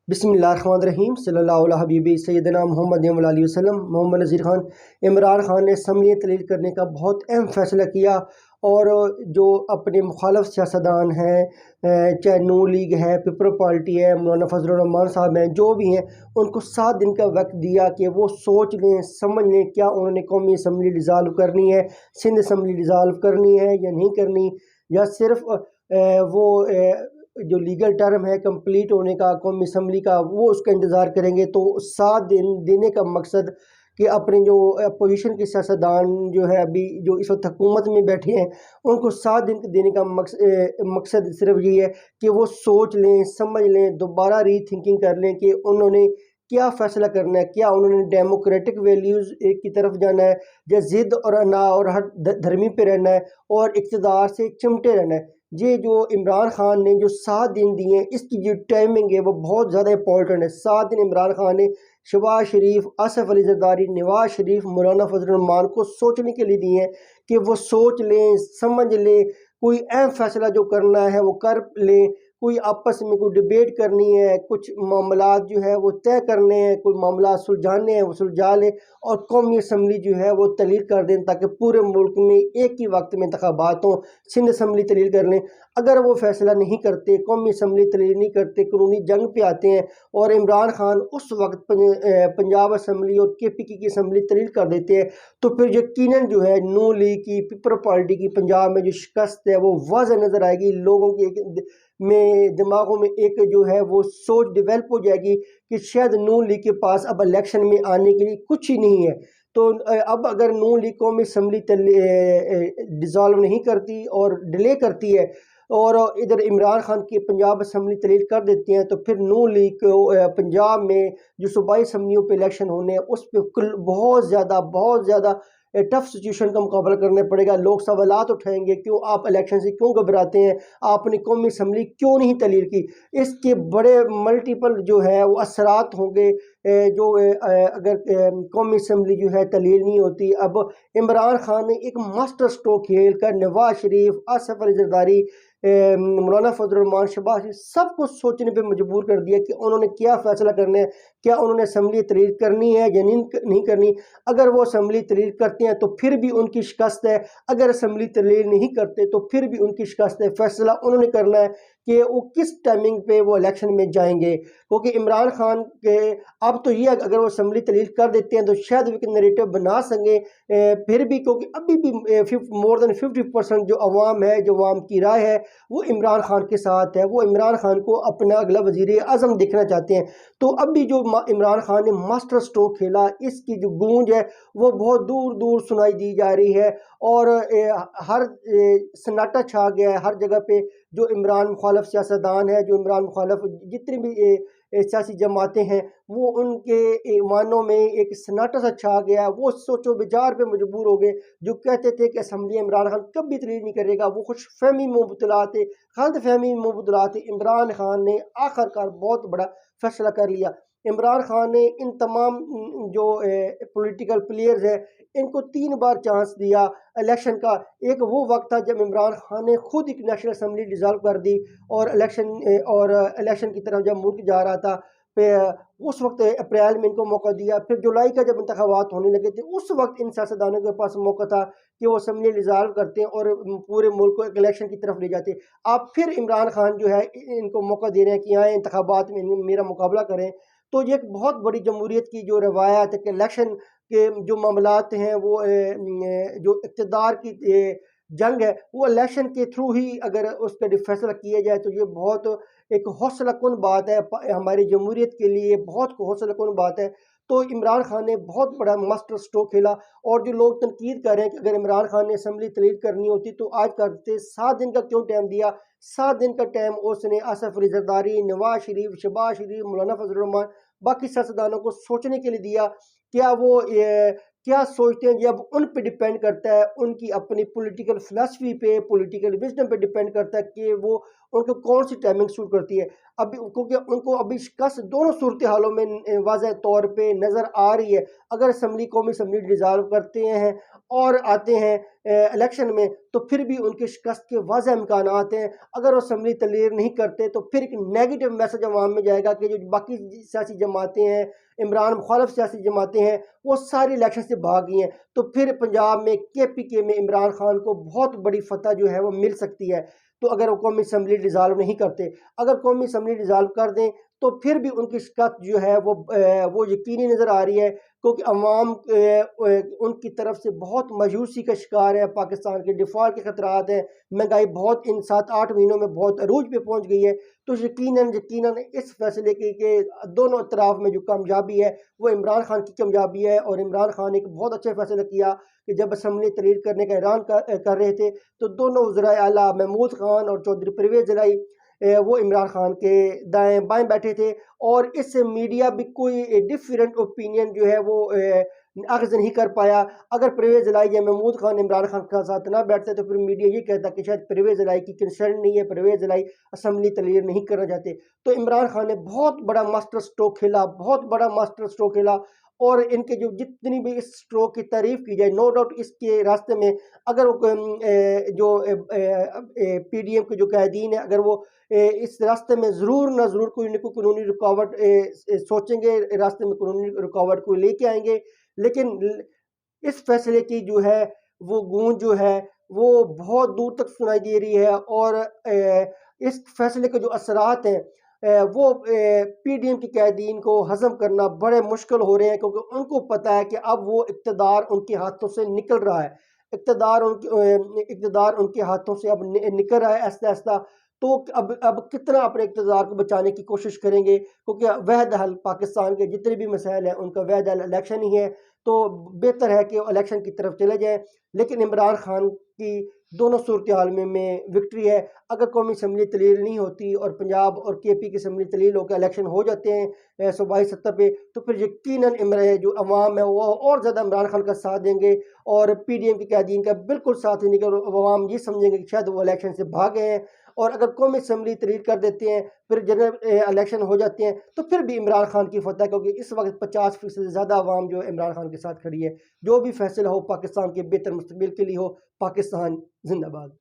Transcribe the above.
बिस्मिल्लाहिर्रहमानिर्रहीम सल्लल्लाहु अला हबीबी सैयदना मोहम्मद वसल्लम। मोहम्मद नज़ीर खान इमरान खान ने असम्बली तहलील करने का बहुत अहम फ़ैसला किया और जो अपने मुखालफ सियासतदान हैं, चाहे नून लीग है, पीपल पार्टी है, मौलाना फजलुर रहमान साहब हैं, जो भी हैं, उनको 7 दिन का वक्त दिया कि वो सोच लें, समझ लें क्या उन्होंने कौमी असम्बली डिज़ाल्व करनी है, सिंध असम्बली डिज़ाल्व करनी है या नहीं करनी, या सिर्फ वो जो लीगल टर्म है कंप्लीट होने का कौमी असम्बली का वो उसका इंतज़ार करेंगे। तो 7 दिन देने का मकसद कि अपने जो अपोजिशन के सियासतदान जो है अभी जो इस वक्त हुकूमत में बैठे हैं उनको 7 दिन देने का मकसद सिर्फ ये है कि वो सोच लें, समझ लें, दोबारा री थिंकिंग कर लें कि उन्होंने क्या फ़ैसला करना है। क्या उन्होंने डेमोक्रेटिक वैल्यूज़ एक की तरफ जाना है, या ज़िद और अना और हर धर्मी पे रहना है और इक़्तिदार से चिमटे रहना है। ये जो इमरान खान ने जो 7 दिन दिए हैं, इसकी जो टाइमिंग है वो बहुत ज़्यादा इंपॉर्टेंट है। 7 दिन इमरान खान ने शहबाज शरीफ, आसिफ अली जरदारी, नवाज शरीफ, मौलाना फजल रहमान को सोचने के लिए दिए हैं कि वो सोच लें, समझ लें, कोई अहम फैसला जो करना है वो कर लें, कोई आपस में कोई डिबेट करनी है, कुछ मामलात जो है वो तय करने हैं, कोई मामला सुलझाने हैं वो सुलझा लें और कौमी असम्बली जो है वो तहलील कर दें ताकि पूरे मुल्क में एक ही वक्त में इंतखाबात हों। सिंध असम्बली तहलील कर लें। अगर वो फैसला नहीं करते, कौमी असम्बली तहलील नहीं करते, कानूनी जंग पे आते हैं और इमरान खान उस वक्त पंजाब असम्बली और KPK की असम्बली तहलील कर देते हैं, तो फिर यकीनन जो है नून लीग की, पीपल पार्टी की पंजाब में जो शिकस्त है वो वाज़ह नज़र आएगी। लोगों के में दिमागों में एक जो है वो सोच डेवलप हो जाएगी कि शायद नून लीग के पास अब इलेक्शन में आने के लिए कुछ ही नहीं है। तो अब अगर नून लीग कौमी असम्बली डिज़ोल्व नहीं करती और डिले करती है और इधर इमरान खान की पंजाब असम्बली तहलील कर देती हैं, तो फिर नून लीग को पंजाब में जो सूबाई असम्बलियों पे इलेक्शन होने हैं उस पर बहुत ज़्यादा टफ सिचुएशन का मुकाबला करना पड़ेगा। लोग सवालात उठाएंगे, क्यों आप इलेक्शन से क्यों घबराते हैं, आपने कौमी असम्बली क्यों नहीं तहलील की। इसके बड़े मल्टीपल जो है वो असरात होंगे। जो अगर कौमी असम्बली जो है तहलील नहीं होती। अब इमरान खान ने एक मास्टर स्ट्रोक खेल कर नवाज शरीफ, आसिफ अली जरदारी, मौलाना फजल रहमान, शहबाज शरीफ सबको सोचने पे मजबूर कर दिया कि उन्होंने क्या फ़ैसला करना है। क्या उन्होंने असम्बली तहलील करनी है या नहीं करनी। अगर वो असम्बली तहलील करते हैं तो फिर भी उनकी शिकस्त है, अगर असम्बली तहलील नहीं करते तो फिर भी उनकी शिकस्त है। फैसला उन्होंने करना है कि वो किस टाइमिंग पे वो इलेक्शन में जाएंगे, क्योंकि इमरान खान के अब तो ये अगर वो असम्बली तहलील कर देते हैं तो शायद वो एक नैरेटिव बना सकें। फिर भी क्योंकि अभी भी मोर देन 50% जो अवाम है, जो अवाम की राय है वो इमरान खान के साथ है। वो इमरान खान को अपना अगला वज़ीर आज़म देखना चाहते हैं। तो अभी जो इमरान खान ने मास्टर स्ट्रोक खेला, इसकी जो गूंज है वो बहुत दूर दूर सुनाई दी जा रही है और हर सन्नाटा छा गया है हर जगह पे। जो इमरान मुखालफ सियासतदान है, जो इमरान मुखालफ जितनी भी सियासी जमातें हैं, वो उनके ईमानों में एक सन्नाटा सा छा गया। वो सोचो विचार पे मजबूर हो गए। जो कहते थे कि असम्बली इमरान खान कभी तहलील नहीं करेगा, वो खुश फहमी में मुबतला थे, गलत फहमी में मुबतला थे। इमरान खान ने आखिरकार बहुत बड़ा फैसला कर लिया। इमरान खान ने इन तमाम जो पॉलिटिकल प्लेयर्स हैं इनको 3 बार चांस दिया इलेक्शन का। एक वो वक्त था जब इमरान खान ने खुद एक नेशनल असम्बली डिज़ोल्व कर दी और इलेक्शन की तरफ जब मुल्क जा रहा था, उस वक्त अप्रैल में इनको मौका दिया। फिर जुलाई का जब इंतखाबात होने लगे थे उस वक्त इन सियासतदानों के पास मौका था कि वो असम्बली डिज़ोल्व करते हैं और पूरे मुल्क को इलेक्शन की तरफ ले जाते। अब फिर इमरान खान जो है इनको मौका दे रहे हैं कि आए इंतखाबात में मेरा मुकाबला करें। तो ये एक बहुत बड़ी जमहूरियत की जो रवायत है कि इलेक्शन के जो मामलात हैं वो जो इक़्तिदार की जंग है वो इलेक्शन के थ्रू ही अगर उसका फैसला किया जाए तो ये बहुत एक हौसला कुन बात है। हमारी जमहूरियत के लिए बहुत हौसला कुन बात है। तो इमरान खान ने बहुत बड़ा मास्टर स्ट्रोक खेला और जो लोग तनकीद कर रहे हैं कि अगर इमरान खान ने असम्बली तहलील करनी होती तो आज करते। 7 दिन का क्यों टाइम दिया। 7 दिन का टाइम उसने आसिफ अली जरदारी, नवाज शरीफ, शहबाज शरीफ, मौलाना फजल रहमान, बाकी सियासतदानों को सोचने के लिए दिया। क्या वो क्या सोचते हैं, जब उन पे डिपेंड करता है, उनकी अपनी पॉलिटिकल फिलॉसफी पे, पॉलिटिकल विजडम पे डिपेंड करता है कि वो उनको कौन सी टाइमिंग सूट करती है। अभी क्योंकि उनको अभी शिकस्त दोनों सूरत हालों में वाज़ह तौर पे नज़र आ रही है। अगर असम्बली कौमी असम्बली डिज़ाल्व करते हैं और आते हैं इलेक्शन में, तो फिर भी उनकी शिकस्त के वाज़ह इम्कानात हैं। अगर वो असम्बली तलीर नहीं करते तो फिर एक नेगेटिव मैसेज अवाम में जाएगा कि जो बाकी सियासी जमातें हैं, इमरान मुखालफ सियासी जमातें हैं, वो सारी इलेक्शन से भाग गई हैं। तो फिर पंजाब में KPK में इमरान खान को बहुत बड़ी फतह जो है वो मिल सकती है। तो अगर वो कौमी असम्बली डिज़ाल्व नहीं करते, अगर कौमी असम्बली डिज़ाल्व कर दें तो फिर भी उनकी शिकस्त जो है वो यकीनी नज़र आ रही है, क्योंकि अवाम उनकी तरफ से बहुत मायूसी का शिकार है। पाकिस्तान के डिफ़ॉल्ट के ख़तरात हैं, महंगाई बहुत इन 7-8 महीनों में बहुत अरूज पे पहुँच गई है। तो यकीनन यकीनन इस फैसले की के दोनों तरफ में जो कामयाबी है वो इमरान खान की कामयाबी है। और इमरान खान ने एक बहुत अच्छा फैसला किया कि जब असम्बली तहरीर करने का ऐलान कर रहे थे, तो दोनों वज़राए आला महमूद खान और चौधरी परवेज़ इलाही वो इमरान खान के दाएँ बाएँ बैठे थे। और इससे मीडिया भी कोई डिफरेंट ओपिनियन जो है वो अख़ज़ नहीं कर पाया। अगर परवेज़ इलाही या महमूद खान इमरान खान के साथ ना बैठते तो फिर मीडिया ये कहता कि शायद परवेज़ इलाही की कंसर्न नहीं है, परवेज़ इलाही असम्बली तहरीर नहीं करना चाहते। तो इमरान खान ने बहुत बड़ा मास्टर स्ट्रोक खेला, बहुत बड़ा मास्टर स्ट्रोक खेला। और इनके जो जितनी भी इस स्ट्रोक की तारीफ़ की जाए, नो डाउट इसके रास्ते में अगर वो जो PDM के जो कैदीन है, अगर वो इस रास्ते में ज़रूर ना ज़रूर कोई न कोई कानूनी रुकावट सोचेंगे, रास्ते में कानूनी रुकावट को लेके आएंगे। लेकिन इस फैसले की जो है वो गूंज जो है वो बहुत दूर तक सुनाई दे रही है। और इस फैसले के जो असरात हैं वो PDM के कैदीन को हज़म करना बड़े मुश्किल हो रहे हैं, क्योंकि उनको पता है कि अब वो इक़्तिदार उनके हाथों से निकल रहा है। इक़्तिदार उनके हाथों से अब निकल रहा है आहिस्ता-आहिस्ता। तो अब कितना अपने इक़्तिदार को बचाने की कोशिश करेंगे, क्योंकि वहद हल पाकिस्तान के जितने भी मसाइल हैं उनका वहद हल इलेक्शन ही है। तो बेहतर है कि इलेक्शन की तरफ चले जाएँ। लेकिन इमरान खान की दोनों सूरत हाल में विक्ट्री है। अगर कौमी असम्बली तहलील नहीं होती और पंजाब और KP की असम्बली तहलील होकर इलेक्शन हो जाते हैं सूबाई सतह पे, तो फिर यकीनन जो अवाम है वो और ज़्यादा इमरान खान का साथ देंगे और PDM के कैदीन का बिल्कुल साथ देंगे। और अवाम ये समझेंगे कि शायद वो इलेक्शन से भाग गए हैं। और अगर कौमी असम्बली तहरीर कर देते हैं, फिर जनरल इलेक्शन हो जाते हैं, तो फिर भी इमरान खान की फतह, क्योंकि इस वक्त 50% से ज़्यादा अवाम जो इमरान खान के साथ खड़ी है। जो भी फैसला हो पाकिस्तान के बेहतर मुस्तकबिल के लिए हो। पाकिस्तान जिंदाबाद।